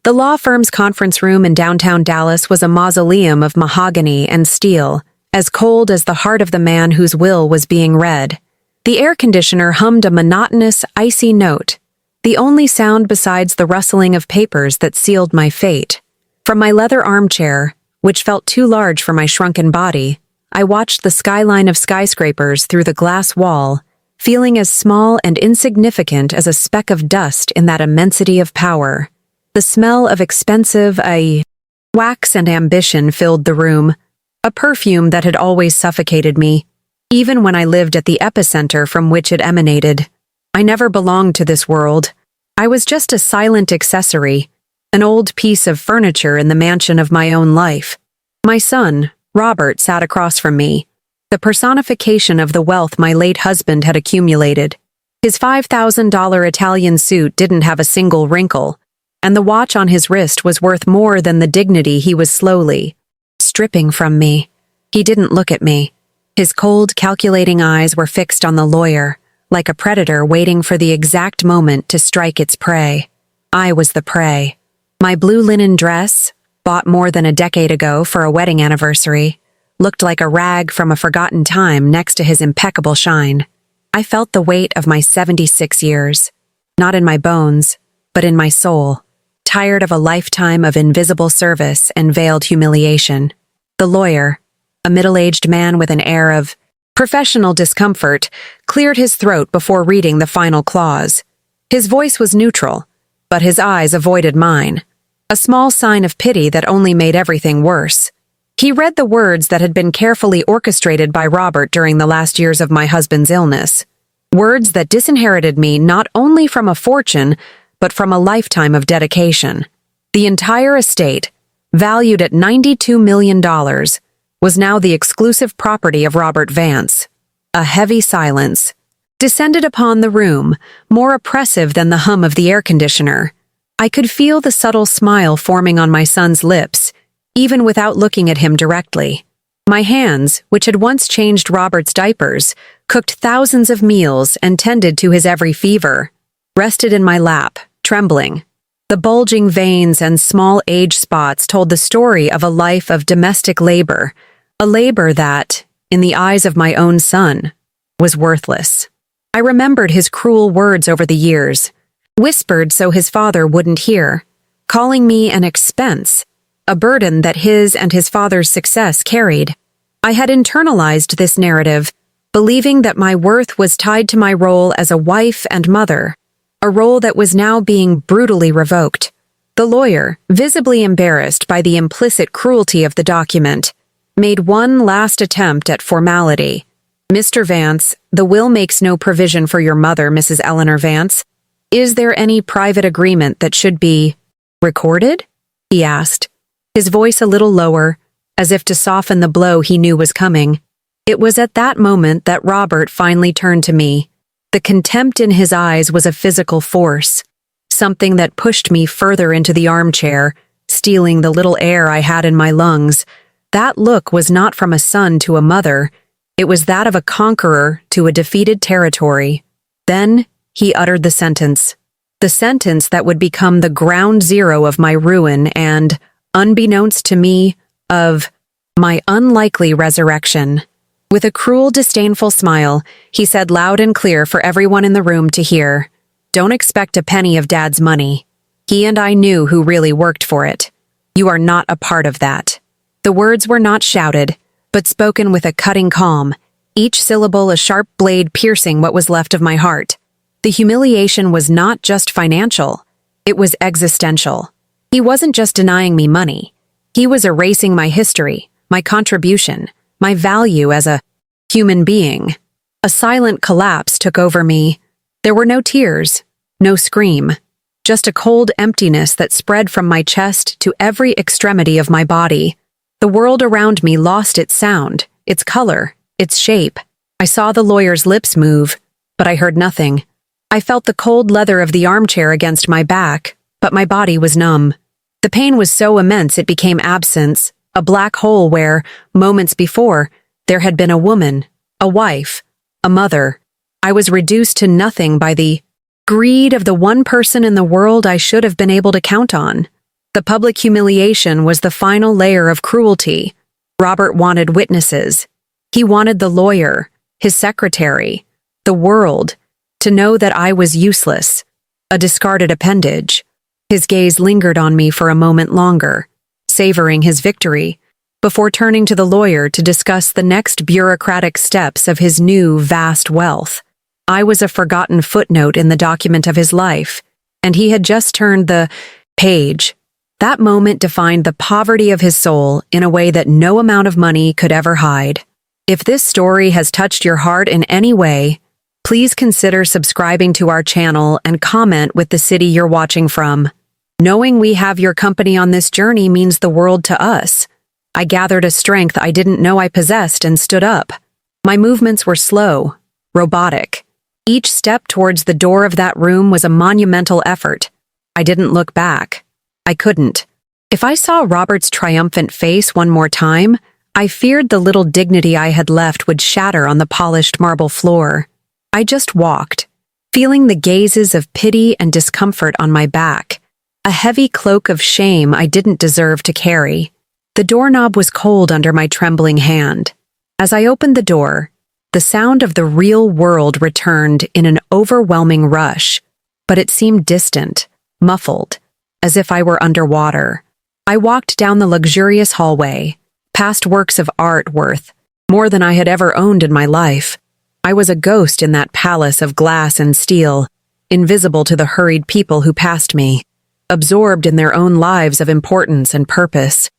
The law firm's conference room in downtown Dallas was a mausoleum of mahogany and steel, as cold as the heart of the man whose will was being read. The air conditioner hummed a monotonous, icy note, the only sound besides the rustling of papers that sealed my fate. From my leather armchair, which felt too large for my shrunken body, I watched the skyline of skyscrapers through the glass wall, feeling as small and insignificant as a speck of dust in that immensity of power. The smell of expensive wax and ambition filled the room, a perfume that had always suffocated me, even when I lived at the epicenter from which it emanated. I never belonged to this world. I was just a silent accessory, an old piece of furniture in the mansion of my own life. My son, Robert, sat across from me, the personification of the wealth my late husband had accumulated. His $5,000 Italian suit didn't have a single wrinkle, and the watch on his wrist was worth more than the dignity he was slowly stripping from me. He didn't look at me. His cold, calculating eyes were fixed on the lawyer, like a predator waiting for the exact moment to strike its prey. I was the prey. My blue linen dress, bought more than a decade ago for a wedding anniversary, looked like a rag from a forgotten time next to his impeccable shine. I felt the weight of my 76 years, not in my bones, but in my soul, tired of a lifetime of invisible service and veiled humiliation. The lawyer, a middle-aged man with an air of professional discomfort, cleared his throat before reading the final clause. His voice was neutral, but his eyes avoided mine, a small sign of pity that only made everything worse. He read the words that had been carefully orchestrated by Robert during the last years of my husband's illness, words that disinherited me not only from a fortune, but from a lifetime of dedication. The entire estate, valued at $92 million, was now the exclusive property of Robert Vance. A heavy silence descended upon the room, more oppressive than the hum of the air conditioner. I could feel the subtle smile forming on my son's lips, even without looking at him directly. My hands, which had once changed Robert's diapers, cooked thousands of meals and tended to his every fever, rested in my lap, trembling. The bulging veins and small age spots told the story of a life of domestic labor, a labor that, in the eyes of my own son, was worthless. I remembered his cruel words over the years, whispered so his father wouldn't hear, calling me an expense, a burden that his and his father's success carried. I had internalized this narrative, believing that my worth was tied to my role as a wife and mother, a role that was now being brutally revoked. The lawyer, visibly embarrassed by the implicit cruelty of the document, made one last attempt at formality. "Mr. Vance, the will makes no provision for your mother, Mrs. Eleanor Vance. Is there any private agreement that should be recorded?" he asked, his voice a little lower, as if to soften the blow he knew was coming. It was at that moment that Robert finally turned to me. The contempt in his eyes was a physical force, something that pushed me further into the armchair, stealing the little air I had in my lungs. That look was not from a son to a mother. It was that of a conqueror to a defeated territory. Then he uttered the sentence that would become the ground zero of my ruin and, unbeknownst to me, of my unlikely resurrection. With a cruel, disdainful smile, he said loud and clear for everyone in the room to hear, "Don't expect a penny of Dad's money. He and I knew who really worked for it. You are not a part of that." The words were not shouted, but spoken with a cutting calm, each syllable a sharp blade piercing what was left of my heart. The humiliation was not just financial, it was existential. He wasn't just denying me money. He was erasing my history, my contribution, my value as a human being. A silent collapse took over me. There were no tears, no scream, just a cold emptiness that spread from my chest to every extremity of my body. The world around me lost its sound, its color, its shape. I saw the lawyer's lips move, but I heard nothing. I felt the cold leather of the armchair against my back, but my body was numb. The pain was so immense it became absence, a black hole where, moments before, there had been a woman, a wife, a mother. I was reduced to nothing by the greed of the one person in the world I should have been able to count on. The public humiliation was the final layer of cruelty. Robert wanted witnesses. He wanted the lawyer, his secretary, the world, to know that I was useless, a discarded appendage. His gaze lingered on me for a moment longer, savoring his victory, before turning to the lawyer to discuss the next bureaucratic steps of his new, vast wealth. I was a forgotten footnote in the document of his life, and he had just turned the page. That moment defined the poverty of his soul in a way that no amount of money could ever hide. If this story has touched your heart in any way, please consider subscribing to our channel and comment with the city you're watching from. Knowing we have your company on this journey means the world to us. I gathered a strength I didn't know I possessed and stood up. My movements were slow, robotic. Each step towards the door of that room was a monumental effort. I didn't look back. I couldn't. If I saw Robert's triumphant face one more time, I feared the little dignity I had left would shatter on the polished marble floor. I just walked, feeling the gazes of pity and discomfort on my back, a heavy cloak of shame I didn't deserve to carry. The doorknob was cold under my trembling hand. As I opened the door, the sound of the real world returned in an overwhelming rush, but it seemed distant, muffled, as if I were underwater. I walked down the luxurious hallway, past works of art worth more than I had ever owned in my life. I was a ghost in that palace of glass and steel, invisible to the hurried people who passed me, absorbed in their own lives of importance and purpose.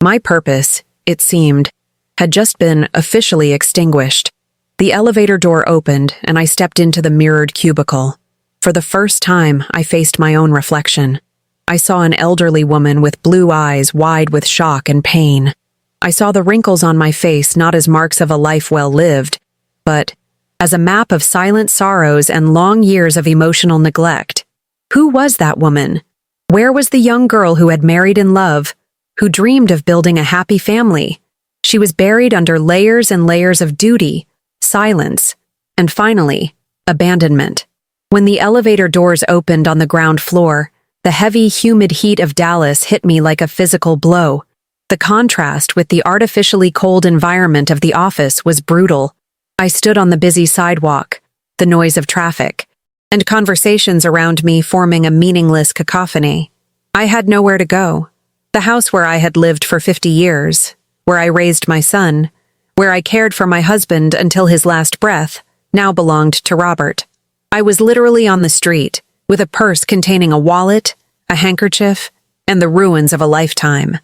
My purpose, it seemed, had just been officially extinguished. The elevator door opened, and I stepped into the mirrored cubicle. For the first time, I faced my own reflection. I saw an elderly woman with blue eyes wide with shock and pain. I saw the wrinkles on my face not as marks of a life well lived, but as a map of silent sorrows and long years of emotional neglect. Who was that woman? Where was the young girl who had married in love, who dreamed of building a happy family? She was buried under layers and layers of duty, silence, and finally, abandonment. When the elevator doors opened on the ground floor, the heavy, humid heat of Dallas hit me like a physical blow. The contrast with the artificially cold environment of the office was brutal. I stood on the busy sidewalk, the noise of traffic, and conversations around me forming a meaningless cacophony. I had nowhere to go. The house where I had lived for 50 years, where I raised my son, where I cared for my husband until his last breath, now belonged to Robert. I was literally on the street, with a purse containing a wallet, a handkerchief, and the ruins of a lifetime.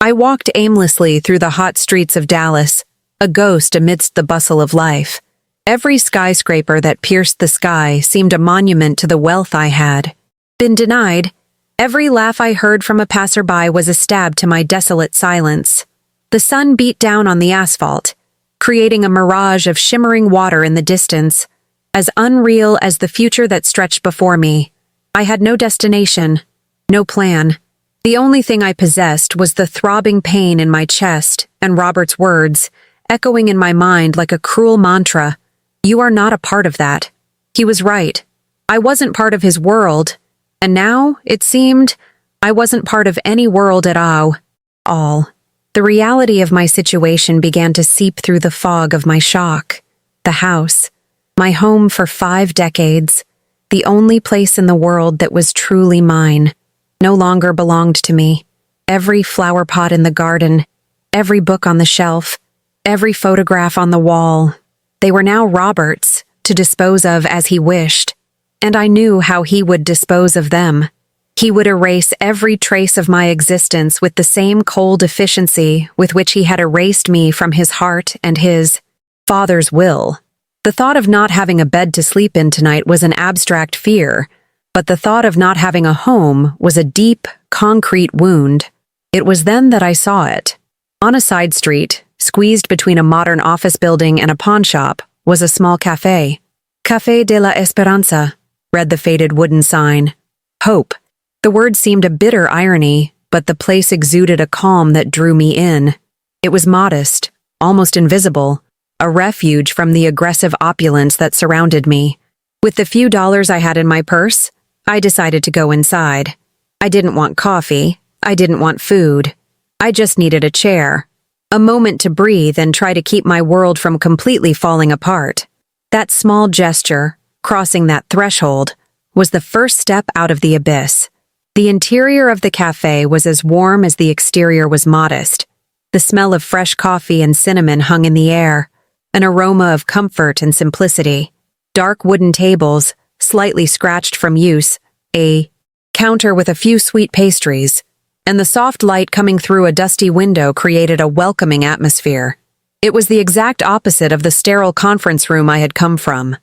I walked aimlessly through the hot streets of Dallas, a ghost amidst the bustle of life. Every skyscraper that pierced the sky seemed a monument to the wealth I had been denied. Every laugh I heard from a passerby was a stab to my desolate silence. The sun beat down on the asphalt, creating a mirage of shimmering water in the distance, as unreal as the future that stretched before me. I had no destination, no plan. The only thing I possessed was the throbbing pain in my chest and Robert's words, echoing in my mind like a cruel mantra. You are not a part of that. He was right. I wasn't part of his world, and now, it seemed, I wasn't part of any world at all. The reality of my situation began to seep through the fog of my shock. The house, my home for 5 decades, the only place in the world that was truly mine, no longer belonged to me. Every flower pot in the garden, every book on the shelf, every photograph on the wall, they were now Robert's, to dispose of as he wished. And I knew how he would dispose of them. He would erase every trace of my existence with the same cold efficiency with which he had erased me from his heart and his father's will. The thought of not having a bed to sleep in tonight was an abstract fear, but the thought of not having a home was a deep, concrete wound. It was then that I saw it. On a side street, squeezed between a modern office building and a pawn shop, was a small café. Café de la Esperanza, read the faded wooden sign. Hope. The word seemed a bitter irony, but the place exuded a calm that drew me in. It was modest, almost invisible, a refuge from the aggressive opulence that surrounded me. With the few dollars I had in my purse, I decided to go inside. I didn't want coffee. I didn't want food. I just needed a chair, a moment to breathe and try to keep my world from completely falling apart. That small gesture, crossing that threshold, was the first step out of the abyss. The interior of the cafe was as warm as the exterior was modest. The smell of fresh coffee and cinnamon hung in the air, an aroma of comfort and simplicity. Dark wooden tables, slightly scratched from use, a counter with a few sweet pastries, and the soft light coming through a dusty window created a welcoming atmosphere. It was the exact opposite of the sterile conference room I had come from.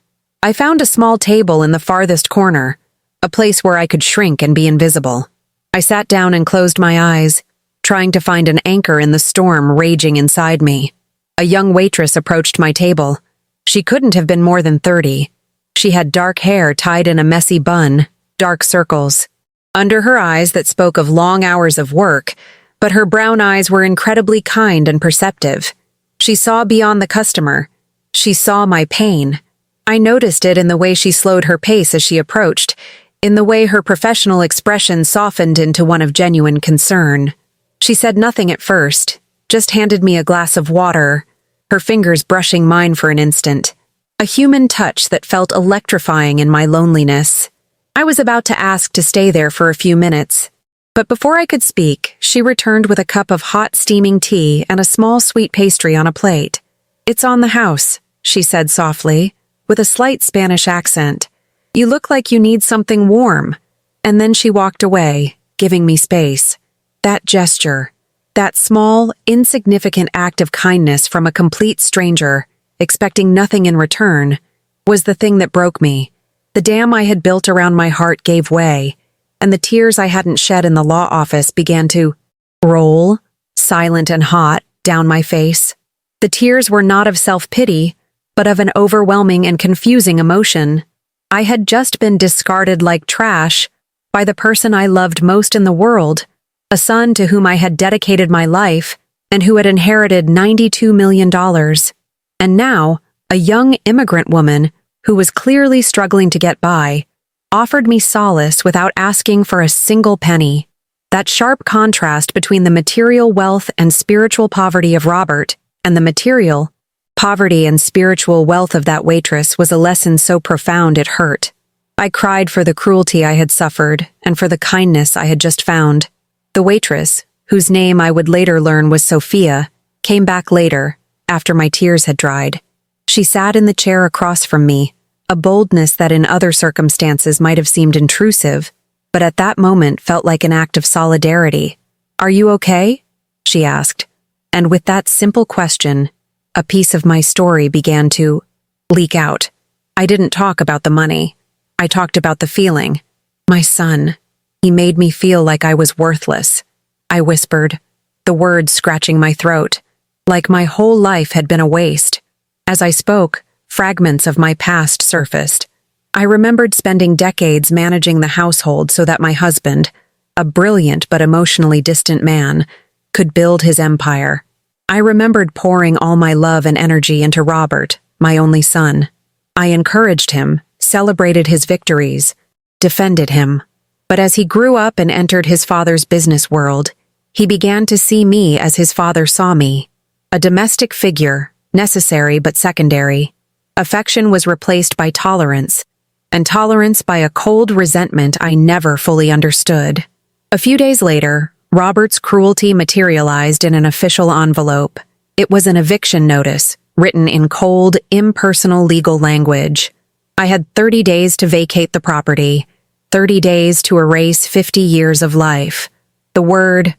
I found a small table in the farthest corner, a place where I could shrink and be invisible. I sat down and closed my eyes, trying to find an anchor in the storm raging inside me. A young waitress approached my table. She couldn't have been more than 30. She had dark hair tied in a messy bun, dark circles under her eyes that spoke of long hours of work, but her brown eyes were incredibly kind and perceptive. She saw beyond the customer. She saw my pain. I noticed it in the way she slowed her pace as she approached, in the way her professional expression softened into one of genuine concern. She said nothing at first, just handed me a glass of water, her fingers brushing mine for an instant. A human touch that felt electrifying in my loneliness. I was about to ask to stay there for a few minutes, but before I could speak, she returned with a cup of hot steaming tea and a small sweet pastry on a plate. "It's on the house," she said softly, with a slight Spanish accent. "You look like you need something warm." And then she walked away, giving me space. That gesture, that small, insignificant act of kindness from a complete stranger, expecting nothing in return, was the thing that broke me. The dam I had built around my heart gave way, and the tears I hadn't shed in the law office began to roll, silent and hot, down my face. The tears were not of self-pity, but of an overwhelming and confusing emotion. I had just been discarded like trash by the person I loved most in the world, a son to whom I had dedicated my life and who had inherited $92 million. And now, a young immigrant woman who was clearly struggling to get by, offered me solace without asking for a single penny. That sharp contrast between the material wealth and spiritual poverty of Robert and the material poverty and spiritual wealth of that waitress was a lesson so profound it hurt. I cried for the cruelty I had suffered and for the kindness I had just found. The waitress, whose name I would later learn was Sophia, came back later, after my tears had dried. She sat in the chair across from me, a boldness that in other circumstances might have seemed intrusive, but at that moment felt like an act of solidarity. "Are you okay?" she asked. And with that simple question, a piece of my story began to leak out. I didn't talk about the money. I talked about the feeling. My son. He made me feel like I was worthless. I whispered, the words scratching my throat, like my whole life had been a waste. As I spoke, fragments of my past surfaced. I remembered spending decades managing the household so that my husband, a brilliant but emotionally distant man, could build his empire. I remembered pouring all my love and energy into Robert, my only son. I encouraged him, celebrated his victories, defended him. But as he grew up and entered his father's business world, he began to see me as his father saw me, a domestic figure, necessary but secondary. Affection was replaced by tolerance, and tolerance by a cold resentment I never fully understood. A few days later, Robert's cruelty materialized in an official envelope. It was an eviction notice, written in cold, impersonal legal language. I had 30 days to vacate the property, 30 days to erase 50 years of life. The word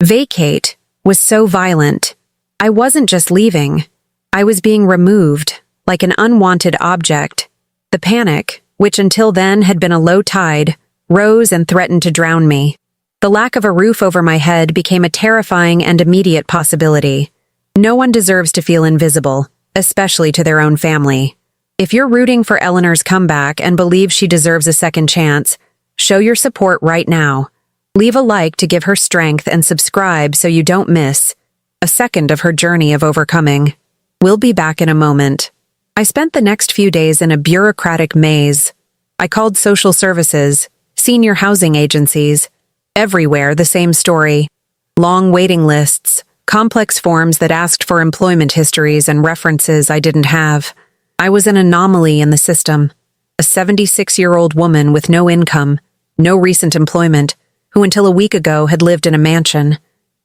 vacate was so violent. I wasn't just leaving. I was being removed, like an unwanted object. The panic, which until then had been a low tide, rose and threatened to drown me. The lack of a roof over my head became a terrifying and immediate possibility. No one deserves to feel invisible, especially to their own family. If you're rooting for Eleanor's comeback and believe she deserves a second chance, show your support right now. Leave a like to give her strength and subscribe so you don't miss a second of her journey of overcoming. We'll be back in a moment. I spent the next few days in a bureaucratic maze. I called social services, senior housing agencies, Everywhere, the same story. Long waiting lists, complex forms that asked for employment histories and references I didn't have. I was an anomaly in the system. A 76-year-old woman with no income, no recent employment, who until a week ago had lived in a mansion.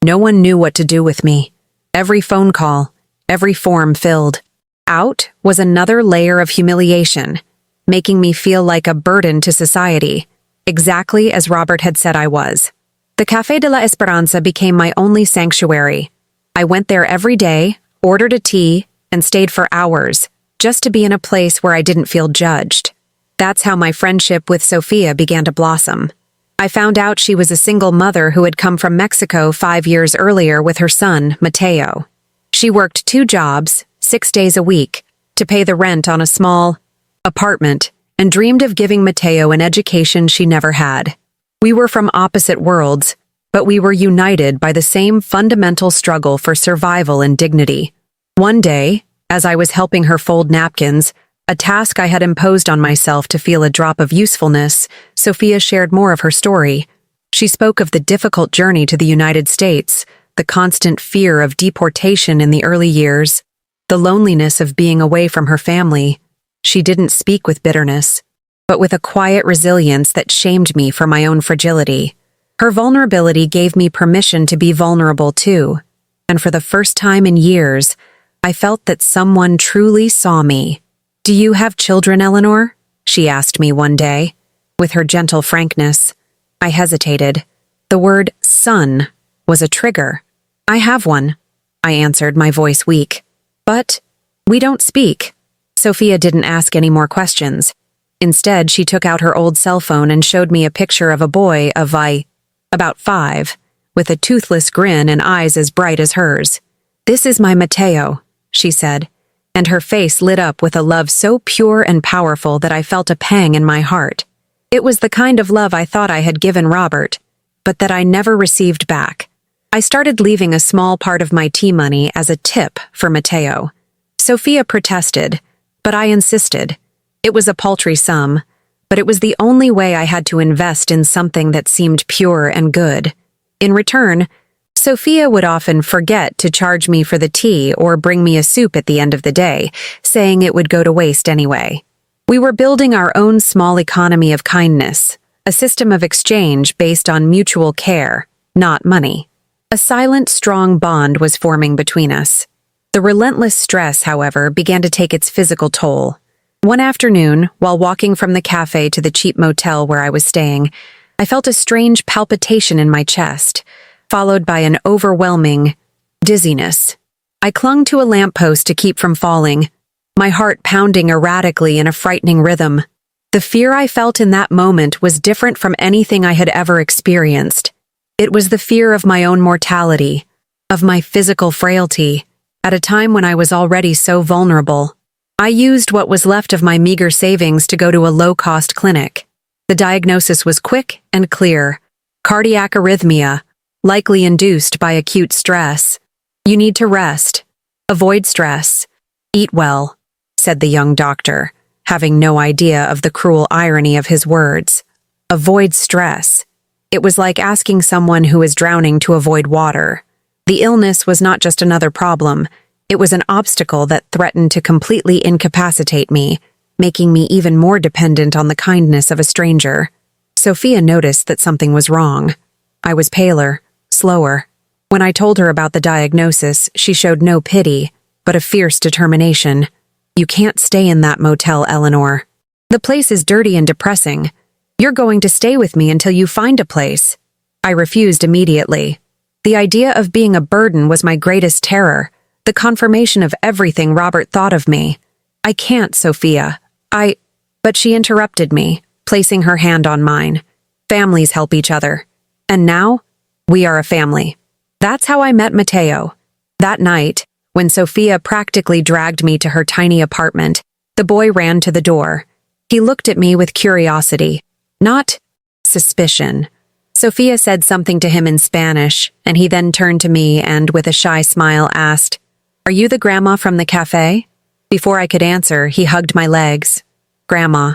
No one knew what to do with me. Every phone call, every form filled. Out was another layer of humiliation, making me feel like a burden to society, exactly as Robert had said I was. The Café de la Esperanza became my only sanctuary. I went there every day, ordered a tea, and stayed for hours, just to be in a place where I didn't feel judged. That's how my friendship with Sophia began to blossom. I found out she was a single mother who had come from Mexico 5 years earlier with her son, Mateo. She worked 2 jobs, 6 days a week, to pay the rent on a small apartment, and dreamed of giving Mateo an education she never had. We were from opposite worlds, but we were united by the same fundamental struggle for survival and dignity. One day, as I was helping her fold napkins, a task I had imposed on myself to feel a drop of usefulness, Sophia shared more of her story. She spoke of the difficult journey to the United States, the constant fear of deportation in the early years, the loneliness of being away from her family. She didn't speak with bitterness, but with a quiet resilience that shamed me for my own fragility. Her vulnerability gave me permission to be vulnerable too, and for the first time in years, I felt that someone truly saw me. "Do you have children, Eleanor?" she asked me one day, with her gentle frankness. I hesitated. The word son was a trigger. "I have one," I answered, my voice weak. "But we don't speak." Sophia didn't ask any more questions. Instead, she took out her old cell phone and showed me a picture of a boy of about 5, with a toothless grin and eyes as bright as hers. "This is my Mateo," she said, and her face lit up with a love so pure and powerful that I felt a pang in my heart. It was the kind of love I thought I had given Robert, but that I never received back. I started leaving a small part of my tea money as a tip for Mateo. Sophia protested, but I insisted. It was a paltry sum, but it was the only way I had to invest in something that seemed pure and good. In return, Sophia would often forget to charge me for the tea or bring me a soup at the end of the day, saying it would go to waste anyway. We were building our own small economy of kindness, a system of exchange based on mutual care, not money. A silent, strong bond was forming between us. The relentless stress, however, began to take its physical toll. One afternoon, while walking from the cafe to the cheap motel where I was staying, I felt a strange palpitation in my chest, followed by an overwhelming dizziness. I clung to a lamppost to keep from falling, my heart pounding erratically in a frightening rhythm. The fear I felt in that moment was different from anything I had ever experienced. It was the fear of my own mortality, of my physical frailty, at a time when I was already so vulnerable. I used what was left of my meager savings to go to a low-cost clinic. The diagnosis was quick and clear: cardiac arrhythmia, likely induced by acute stress. "You need to rest. Avoid stress. Eat well," said the young doctor, having no idea of the cruel irony of his words. Avoid stress. It was like asking someone who is drowning to avoid water. The illness was not just another problem. It was an obstacle that threatened to completely incapacitate me, making me even more dependent on the kindness of a stranger. Sophia noticed that something was wrong. I was paler, slower. When I told her about the diagnosis, she showed no pity, but a fierce determination. "You can't stay in that motel, Eleanor. The place is dirty and depressing. You're going to stay with me until you find a place." I refused immediately. The idea of being a burden was my greatest terror, the confirmation of everything Robert thought of me. "I can't, Sophia. But she interrupted me, placing her hand on mine. "Families help each other. And now, we are a family." That's how I met Mateo. That night, when Sophia practically dragged me to her tiny apartment, the boy ran to the door. He looked at me with curiosity, not suspicion. Sophia said something to him in Spanish, and he then turned to me and, with a shy smile, asked, "Are you the grandma from the cafe?" Before I could answer, he hugged my legs. Grandma.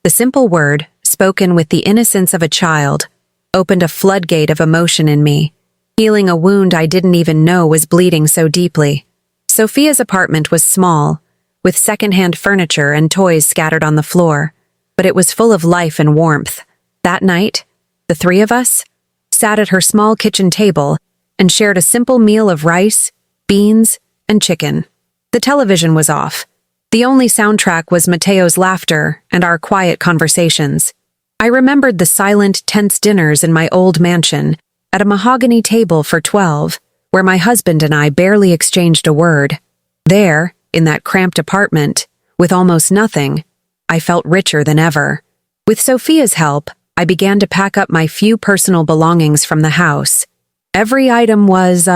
The simple word, spoken with the innocence of a child, opened a floodgate of emotion in me, healing a wound I didn't even know was bleeding so deeply. Sophia's apartment was small, with secondhand furniture and toys scattered on the floor, but it was full of life and warmth. That night, the three of us sat at her small kitchen table and shared a simple meal of rice, beans, and chicken. The television was off. The only soundtrack was Mateo's laughter and our quiet conversations. I remembered the silent, tense dinners in my old mansion, at a mahogany table for 12, where my husband and I barely exchanged a word. There, in that cramped apartment, with almost nothing, I felt richer than ever. With Sophia's help, I began to pack up my few personal belongings from the house. Every item was,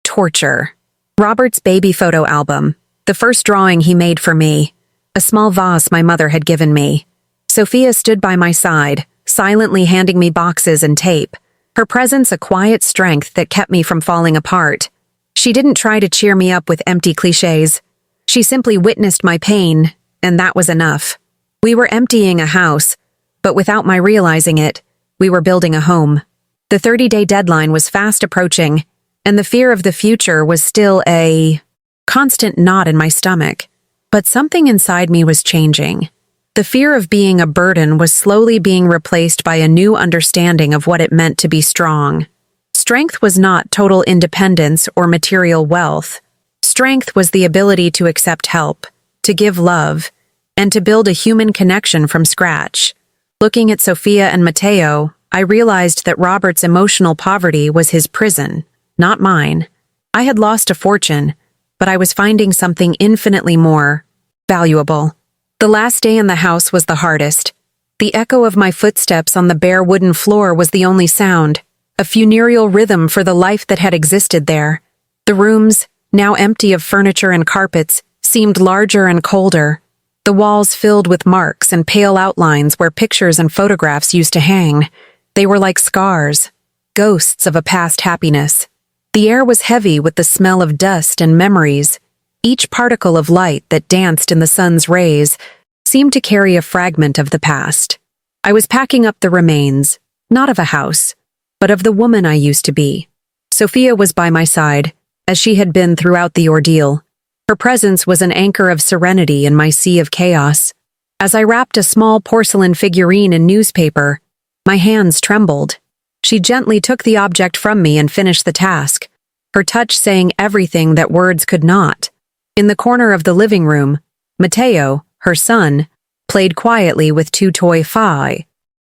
torture. Robert's baby photo album, the first drawing he made for me, a small vase my mother had given me. Sophia stood by my side, silently handing me boxes and tape, her presence a quiet strength that kept me from falling apart. She didn't try to cheer me up with empty cliches. She simply witnessed my pain, and that was enough. We were emptying a house, but without my realizing it, we were building a home. The 30-day deadline was fast approaching, and the fear of the future was still a constant knot in my stomach. But something inside me was changing. The fear of being a burden was slowly being replaced by a new understanding of what it meant to be strong. Strength was not total independence or material wealth. Strength was the ability to accept help, to give love, and to build a human connection from scratch. Looking at Sophia and Mateo, I realized that Robert's emotional poverty was his prison, not mine. I had lost a fortune, but I was finding something infinitely more valuable. The last day in the house was the hardest. The echo of my footsteps on the bare wooden floor was the only sound, a funereal rhythm for the life that had existed there. The rooms, now empty of furniture and carpets, seemed larger and colder, the walls filled with marks and pale outlines where pictures and photographs used to hang. They were like scars, ghosts of a past happiness. The air was heavy with the smell of dust and memories. Each particle of light that danced in the sun's rays seemed to carry a fragment of the past. I was packing up the remains, not of a house, but of the woman I used to be. Sophia was by my side, as she had been throughout the ordeal. Her presence was an anchor of serenity in my sea of chaos. As I wrapped a small porcelain figurine in newspaper, my hands trembled. She gently took the object from me and finished the task, her touch saying everything that words could not. In the corner of the living room, Mateo, her son, played quietly with two toy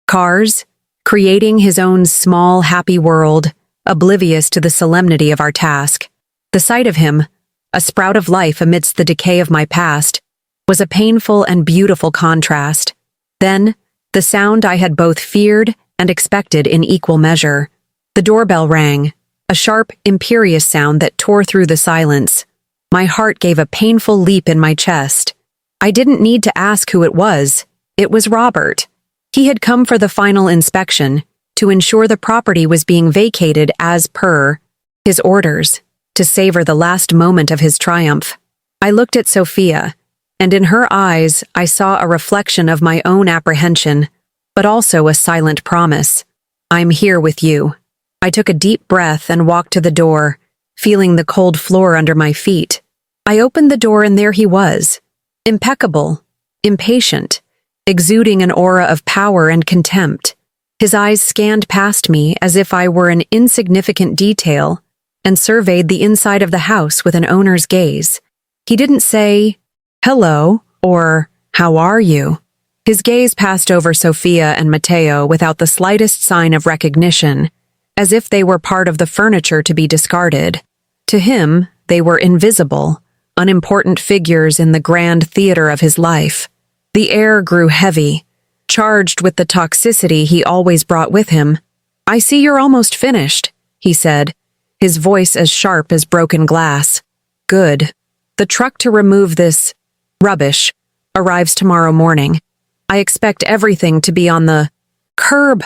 cars, creating his own small, happy world, oblivious to the solemnity of our task. The sight of him, a sprout of life amidst the decay of my past, was a painful and beautiful contrast. Then, the sound I had both feared and expected in equal measure. The doorbell rang, a sharp, imperious sound that tore through the silence. My heart gave a painful leap in my chest. I didn't need to ask who it was. It was Robert. He had come for the final inspection, to ensure the property was being vacated as per his orders, to savor the last moment of his triumph. I looked at Sophia, and in her eyes I saw a reflection of my own apprehension, but also a silent promise. I'm here with you. I took a deep breath and walked to the door, feeling the cold floor under my feet. I opened the door and there he was, impeccable, impatient, exuding an aura of power and contempt. His eyes scanned past me as if I were an insignificant detail and surveyed the inside of the house with an owner's gaze. He didn't say, "Hello," or "How are you?" His gaze passed over Sophia and Mateo without the slightest sign of recognition, as if they were part of the furniture to be discarded. To him, they were invisible, unimportant figures in the grand theater of his life. The air grew heavy, charged with the toxicity he always brought with him. "I see you're almost finished," he said, his voice as sharp as broken glass. "Good. The truck to remove this rubbish arrives tomorrow morning. I expect everything to be on the curb."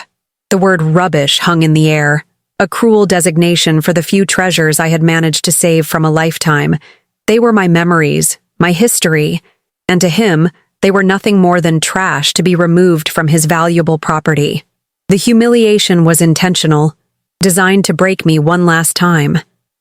The word rubbish hung in the air, a cruel designation for the few treasures I had managed to save from a lifetime. They were my memories, my history, and to him, they were nothing more than trash to be removed from his valuable property. The humiliation was intentional, designed to break me one last time.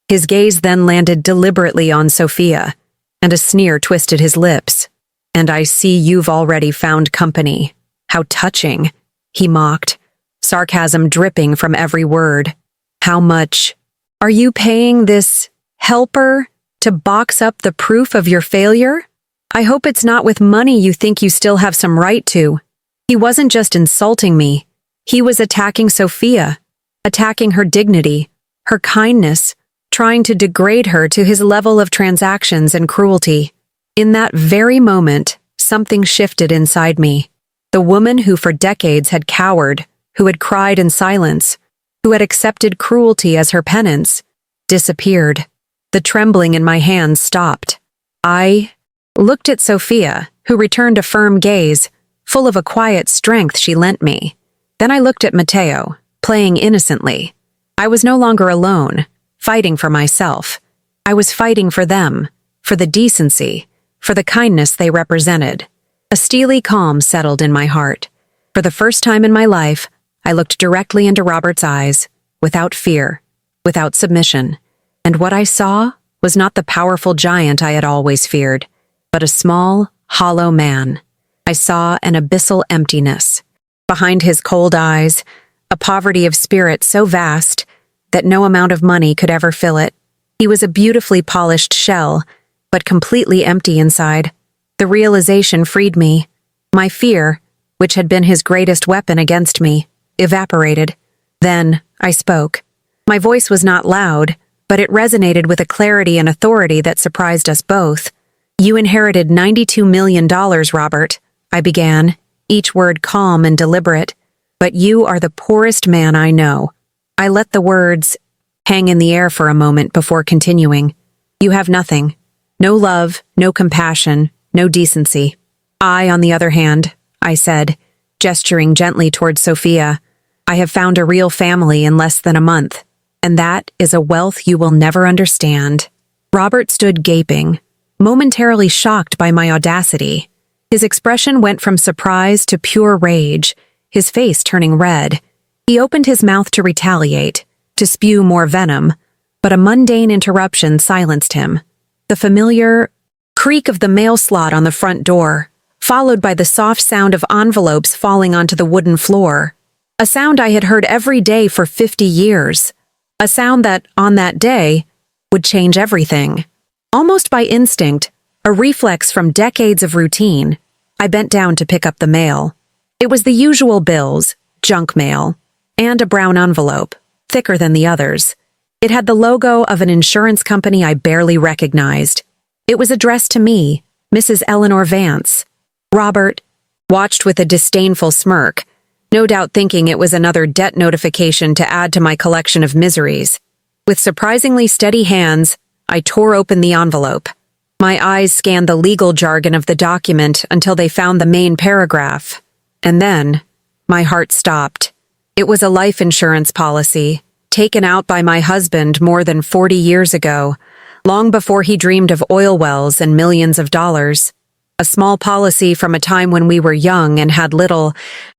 His gaze then landed deliberately on Sophia, and a sneer twisted his lips. "And I see you've already found company. How touching," he mocked, sarcasm dripping from every word. "How much? Are you paying this helper to box up the proof of your failure? I hope it's not with money you think you still have some right to." He wasn't just insulting me. He was attacking Sophia, attacking her dignity, her kindness, trying to degrade her to his level of transactions and cruelty. In that very moment, something shifted inside me. The woman who for decades had cowered, who had cried in silence, who had accepted cruelty as her penance, disappeared. The trembling in my hands stopped. I looked at Sophia, who returned a firm gaze, full of a quiet strength she lent me. Then I looked at Matteo, playing innocently. I was no longer alone, fighting for myself. I was fighting for them, for the decency, for the kindness they represented. A steely calm settled in my heart. For the first time in my life, I looked directly into Robert's eyes, without fear, without submission. And what I saw was not the powerful giant I had always feared, but a small, hollow man. I saw an abyssal emptiness. Behind his cold eyes, a poverty of spirit so vast that no amount of money could ever fill it. He was a beautifully polished shell, but completely empty inside. The realization freed me. My fear, which had been his greatest weapon against me, evaporated. Then I spoke. My voice was not loud, but it resonated with a clarity and authority that surprised us both. "You inherited $92 million, Robert," I began, each word calm and deliberate. "But you are the poorest man I know." I let the words hang in the air for a moment before continuing. "You have nothing. No love, no compassion, no decency. I, on the other hand," I said, gesturing gently towards Sophia, "I have found a real family in less than a month, and that is a wealth you will never understand." Robert stood gaping, momentarily shocked by my audacity. His expression went from surprise to pure rage, his face turning red. He opened his mouth to retaliate, to spew more venom, but a mundane interruption silenced him. The familiar creak of the mail slot on the front door, followed by the soft sound of envelopes falling onto the wooden floor. A sound I had heard every day for 50 years. A sound that, on that day, would change everything. Almost by instinct, a reflex from decades of routine, I bent down to pick up the mail. It was the usual bills, junk mail, and a brown envelope, thicker than the others. It had the logo of an insurance company I barely recognized. It was addressed to me, Mrs. Eleanor Vance. Robert watched with a disdainful smirk, no doubt thinking it was another debt notification to add to my collection of miseries. With surprisingly steady hands, I tore open the envelope. My eyes scanned the legal jargon of the document until they found the main paragraph. And then, my heart stopped. It was a life insurance policy, taken out by my husband more than 40 years ago, long before he dreamed of oil wells and millions of dollars. A small policy from a time when we were young and had little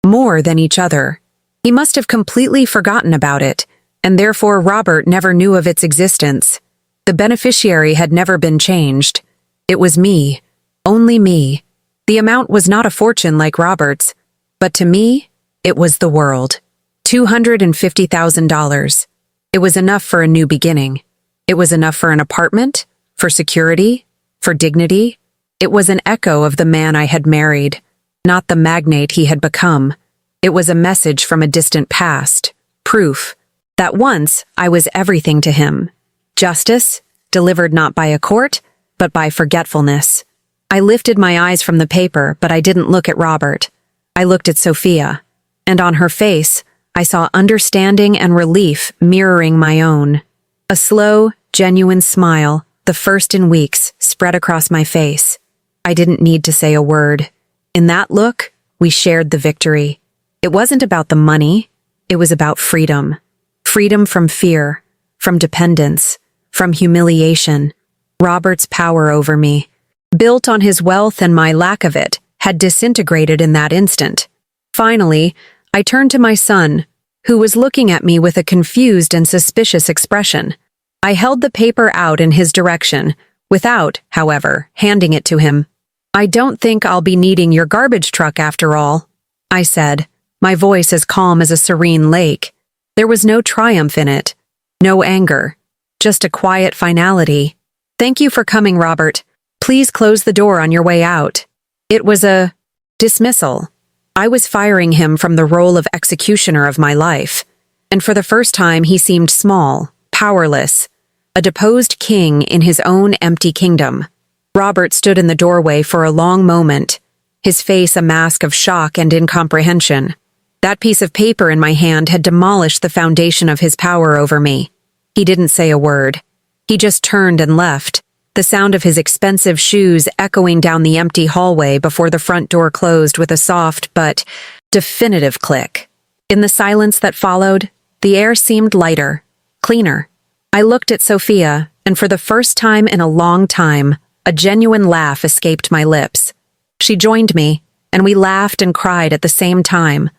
more than each other. He must have completely forgotten about it, and therefore Robert never knew of its existence. The beneficiary had never been changed. It was me, only me. The amount was not a fortune like Robert's, but to me, it was the world. $250,000. It was enough for a new beginning. It was enough for an apartment, for security, for dignity. It was an echo of the man I had married, not the magnate he had become. It was a message from a distant past, proof that once I was everything to him. Justice, delivered not by a court, but by forgetfulness. I lifted my eyes from the paper, but I didn't look at Robert. I looked at Sophia, and on her face, I saw understanding and relief mirroring my own. A slow, genuine smile, the first in weeks, spread across my face. I didn't need to say a word. In that look, we shared the victory. It wasn't about the money, it was about freedom. Freedom from fear, from dependence, from humiliation. Robert's power over me, built on his wealth and my lack of it, had disintegrated in that instant. Finally, I turned to my son, who was looking at me with a confused and suspicious expression. I held the paper out in his direction, without, however, handing it to him. "I don't think I'll be needing your garbage truck after all," I said, my voice as calm as a serene lake. There was no triumph in it, no anger, just a quiet finality. "Thank you for coming, Robert. Please close the door on your way out." It was a dismissal. I was firing him from the role of executioner of my life, and for the first time he seemed small, powerless, a deposed king in his own empty kingdom. Robert stood in the doorway for a long moment, his face a mask of shock and incomprehension. That piece of paper in my hand had demolished the foundation of his power over me. He didn't say a word. He just turned and left, the sound of his expensive shoes echoing down the empty hallway before the front door closed with a soft but definitive click. In the silence that followed, the air seemed lighter, cleaner. I looked at Sophia, and for the first time in a long time, a genuine laugh escaped my lips. She joined me, and we laughed and cried at the same time,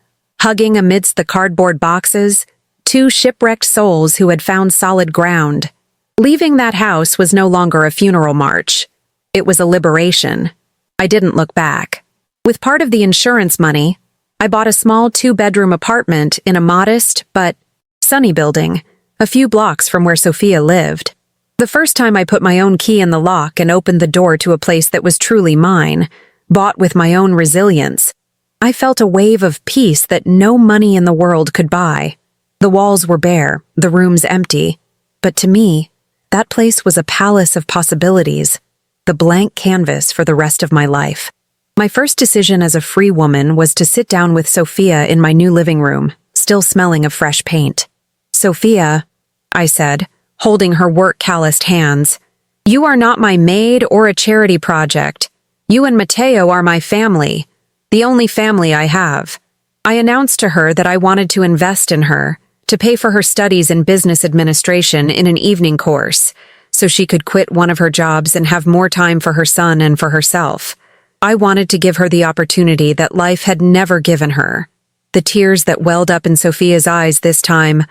hugging amidst the cardboard boxes, two shipwrecked souls who had found solid ground. Leaving that house was no longer a funeral march. It was a liberation. I didn't look back. With part of the insurance money, I bought a small 2-bedroom apartment in a modest but sunny building, a few blocks from where Sophia lived. The first time I put my own key in the lock and opened the door to a place that was truly mine, bought with my own resilience, I felt a wave of peace that no money in the world could buy. The walls were bare, the rooms empty, but to me, that place was a palace of possibilities, the blank canvas for the rest of my life. My first decision as a free woman was to sit down with Sophia in my new living room, still smelling of fresh paint. "Sophia," I said, holding her work-calloused hands, "you are not my maid or a charity project. You and Matteo are my family, the only family I have." I announced to her that I wanted to invest in her, to pay for her studies in business administration in an evening course, so she could quit one of her jobs and have more time for her son and for herself. I wanted to give her the opportunity that life had never given her. The tears that welled up in Sophia's eyes this time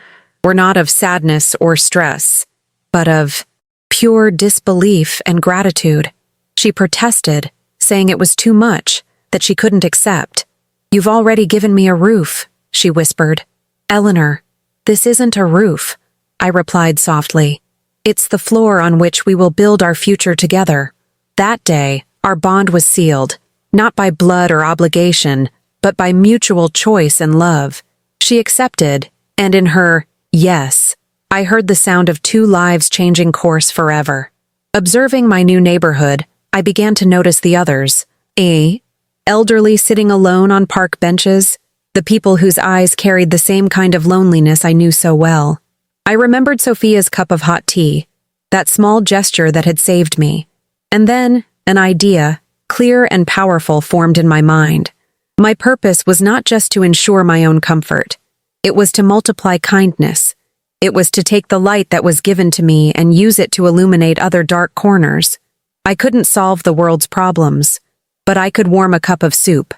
were not of sadness or stress, but of pure disbelief and gratitude. She protested, saying it was too much, that she couldn't accept. "You've already given me a roof," she whispered. "Eleanor, this isn't a roof," I replied softly. "It's the floor on which we will build our future together." That day, our bond was sealed, not by blood or obligation, but by mutual choice and love. She accepted, and in her yes, I heard the sound of two lives changing course forever. Observing my new neighborhood, I began to notice the others. Elderly sitting alone on park benches, the people whose eyes carried the same kind of loneliness I knew so well. I remembered Sophia's cup of hot tea, that small gesture that had saved me. And then, an idea, clear and powerful, formed in my mind. My purpose was not just to ensure my own comfort. It was to multiply kindness. It was to take the light that was given to me and use it to illuminate other dark corners. I couldn't solve the world's problems, but I could warm a cup of soup.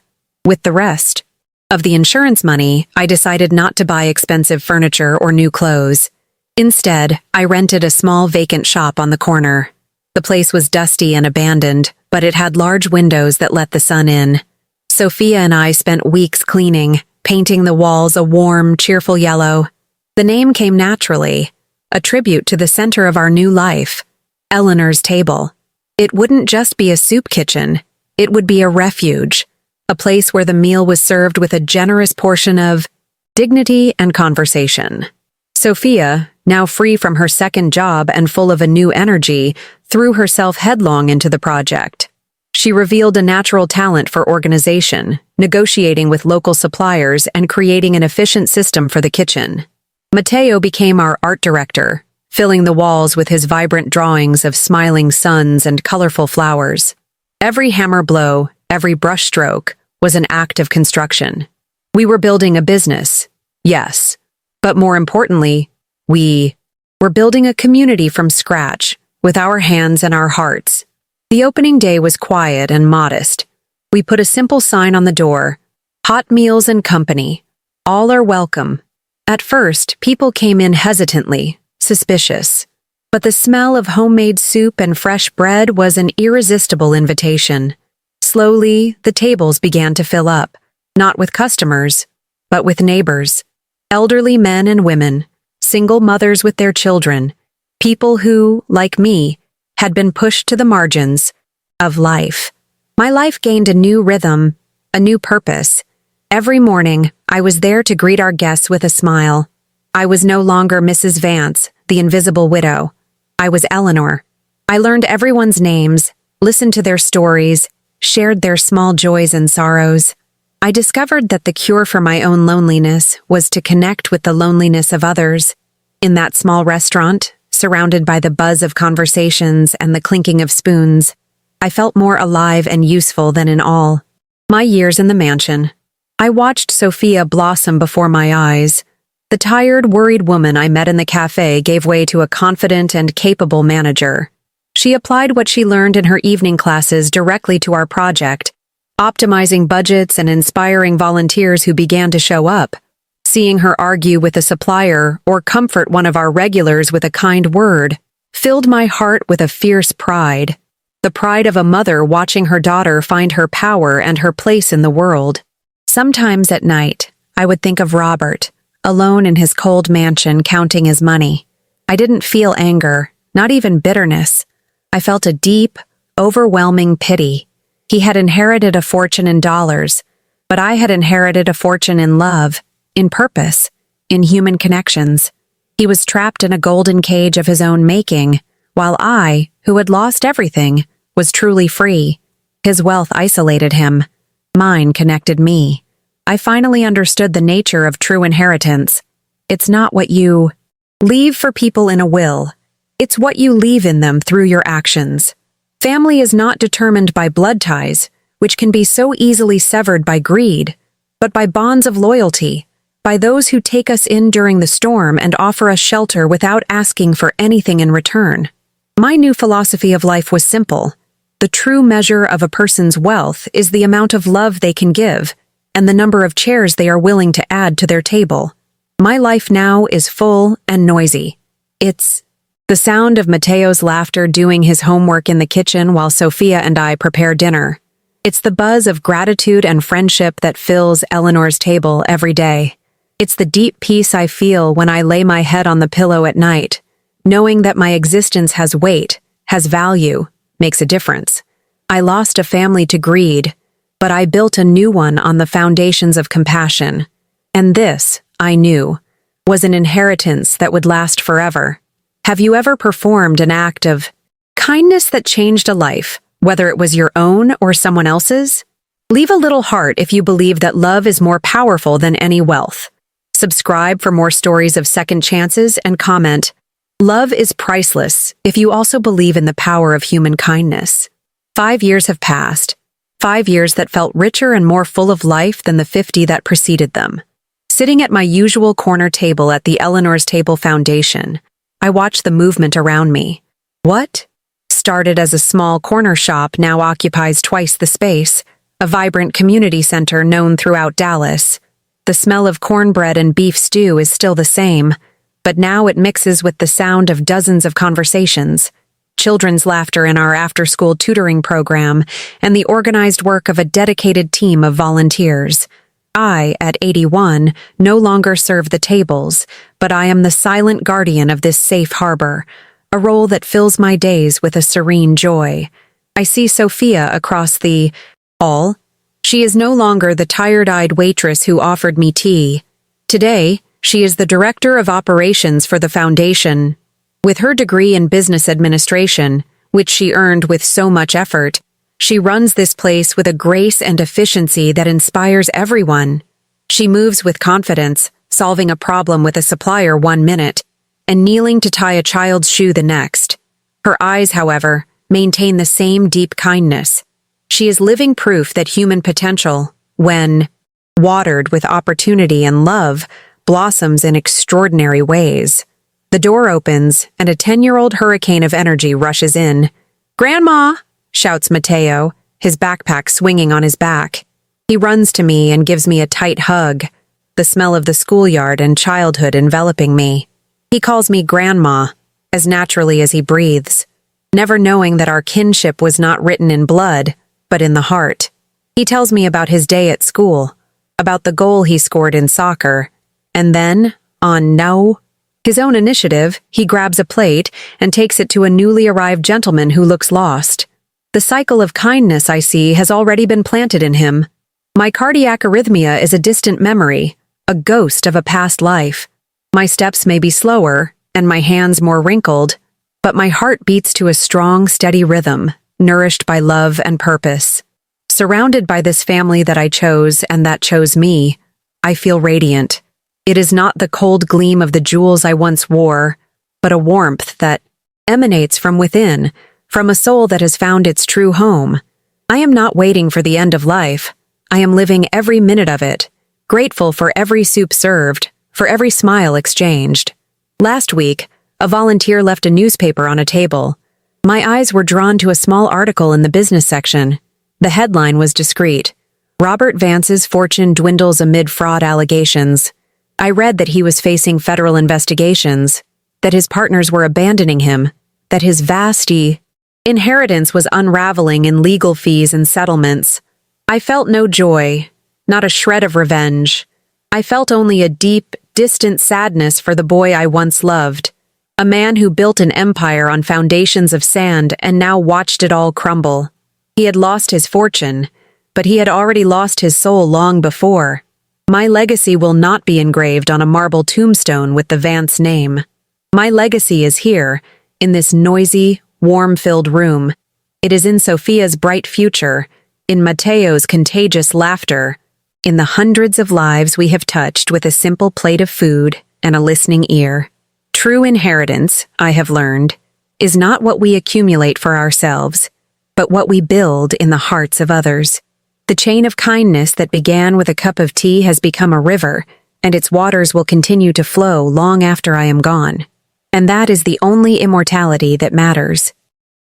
With the rest of the insurance money, I decided not to buy expensive furniture or new clothes. Instead, I rented a small vacant shop on the corner. The place was dusty and abandoned, but it had large windows that let the sun in. Sophia and I spent weeks cleaning, painting the walls a warm, cheerful yellow. The name came naturally, a tribute to the center of our new life, Eleanor's table. It wouldn't just be a soup kitchen, it would be a refuge, a place where the meal was served with a generous portion of dignity and conversation. Sophia, now free from her second job and full of a new energy, threw herself headlong into the project. She revealed a natural talent for organization, negotiating with local suppliers and creating an efficient system for the kitchen. Matteo became our art director, filling the walls with his vibrant drawings of smiling suns and colorful flowers. Every hammer blow, every brushstroke, was an act of construction. We were building a business, yes, but more importantly, we were building a community from scratch, with our hands and our hearts. The opening day was quiet and modest. We put a simple sign on the door, "Hot Meals and Company." All are welcome. At first, people came in hesitantly, suspicious. But the smell of homemade soup and fresh bread was an irresistible invitation. Slowly, the tables began to fill up, not with customers, but with neighbors. Elderly men and women, single mothers with their children, people who, like me, had been pushed to the margins of life. My life gained a new rhythm, a new purpose. Every morning, I was there to greet our guests with a smile. I was no longer Mrs. Vance, the invisible widow. I was Eleanor. I learned everyone's names, listened to their stories, shared their small joys and sorrows. I discovered that the cure for my own loneliness was to connect with the loneliness of others. In that small restaurant, surrounded by the buzz of conversations and the clinking of spoons, I felt more alive and useful than in all my years in the mansion. I watched Sophia blossom before my eyes. The tired, worried woman I met in the cafe gave way to a confident and capable manager. She applied what she learned in her evening classes directly to our project, optimizing budgets and inspiring volunteers who began to show up. Seeing her argue with a supplier or comfort one of our regulars with a kind word filled my heart with a fierce pride. The pride of a mother watching her daughter find her power and her place in the world. Sometimes at night, I would think of Robert, alone in his cold mansion counting his money. I didn't feel anger, not even bitterness. I felt a deep, overwhelming pity. He had inherited a fortune in dollars, but I had inherited a fortune in love, in purpose, in human connections. He was trapped in a golden cage of his own making, while I, who had lost everything, was truly free. His wealth isolated him. Mine connected me. I finally understood the nature of true inheritance. It's not what you leave for people in a will. It's what you leave in them through your actions. Family is not determined by blood ties, which can be so easily severed by greed, but by bonds of loyalty, by those who take us in during the storm and offer us shelter without asking for anything in return. My new philosophy of life was simple. The true measure of a person's wealth is the amount of love they can give, and the number of chairs they are willing to add to their table. My life now is full and noisy. It's the sound of Mateo's laughter doing his homework in the kitchen while Sophia and I prepare dinner. It's the buzz of gratitude and friendship that fills Eleanor's table every day. It's the deep peace I feel when I lay my head on the pillow at night, knowing that my existence has weight, has value, makes a difference. I lost a family to greed, but I built a new one on the foundations of compassion. And this, I knew, was an inheritance that would last forever. Have you ever performed an act of kindness that changed a life, whether it was your own or someone else's? Leave a little heart if you believe that love is more powerful than any wealth. Subscribe for more stories of second chances and comment, "Love is priceless," if you also believe in the power of human kindness. 5 years have passed. 5 years that felt richer and more full of life than the 50 that preceded them. Sitting at my usual corner table at the Eleanor's Table Foundation, I watch the movement around me. What started as a small corner shop now occupies twice the space, a vibrant community center known throughout Dallas. The smell of cornbread and beef stew is still the same, but now it mixes with the sound of dozens of conversations, children's laughter in our after-school tutoring program, and the organized work of a dedicated team of volunteers. I, at 81, no longer serve the tables, but I am the silent guardian of this safe harbor, a role that fills my days with a serene joy. I see Sophia across the hall. She is no longer the tired-eyed waitress who offered me tea. Today, she is the director of operations for the foundation. With her degree in business administration, which she earned with so much effort, she runs this place with a grace and efficiency that inspires everyone. She moves with confidence, solving a problem with a supplier 1 minute, and kneeling to tie a child's shoe the next. Her eyes, however, maintain the same deep kindness. She is living proof that human potential, when watered with opportunity and love, blossoms in extraordinary ways. The door opens, and a 10-year-old hurricane of energy rushes in. "Grandma!" shouts Mateo, his backpack swinging on his back. He runs to me and gives me a tight hug. the smell of the schoolyard and childhood enveloping me. He calls me Grandma, as naturally as he breathes, never knowing that our kinship was not written in blood, but in the heart. He tells me about his day at school, about the goal he scored in soccer, and then, on his own initiative, he grabs a plate and takes it to a newly arrived gentleman who looks lost. The cycle of kindness I see has already been planted in him. My cardiac arrhythmia is a distant memory, a ghost of a past life. My steps may be slower, and my hands more wrinkled, but my heart beats to a strong, steady rhythm, nourished by love and purpose. Surrounded by this family that I chose and that chose me, I feel radiant. It is not the cold gleam of the jewels I once wore, but a warmth that emanates from within, from a soul that has found its true home. I am not waiting for the end of life. I am living every minute of it, grateful for every soup served, for every smile exchanged. Last week, a volunteer left a newspaper on a table. My eyes were drawn to a small article in the business section. The headline was discreet. Robert Vance's fortune dwindles amid fraud allegations. I read that he was facing federal investigations, that his partners were abandoning him, that his vast inheritance was unraveling in legal fees and settlements. I felt no joy, not a shred of revenge. I felt only a deep, distant sadness for the boy I once loved, a man who built an empire on foundations of sand and now watched it all crumble. He had lost his fortune, but he had already lost his soul long before. My legacy will not be engraved on a marble tombstone with the Vance name. My legacy is here, in this noisy, warm-filled room. It is in Sophia's bright future, in Mateo's contagious laughter, in the hundreds of lives we have touched with a simple plate of food and a listening ear. True inheritance, I have learned, is not what we accumulate for ourselves, but what we build in the hearts of others. The chain of kindness that began with a cup of tea has become a river, and its waters will continue to flow long after I am gone. And that is the only immortality that matters.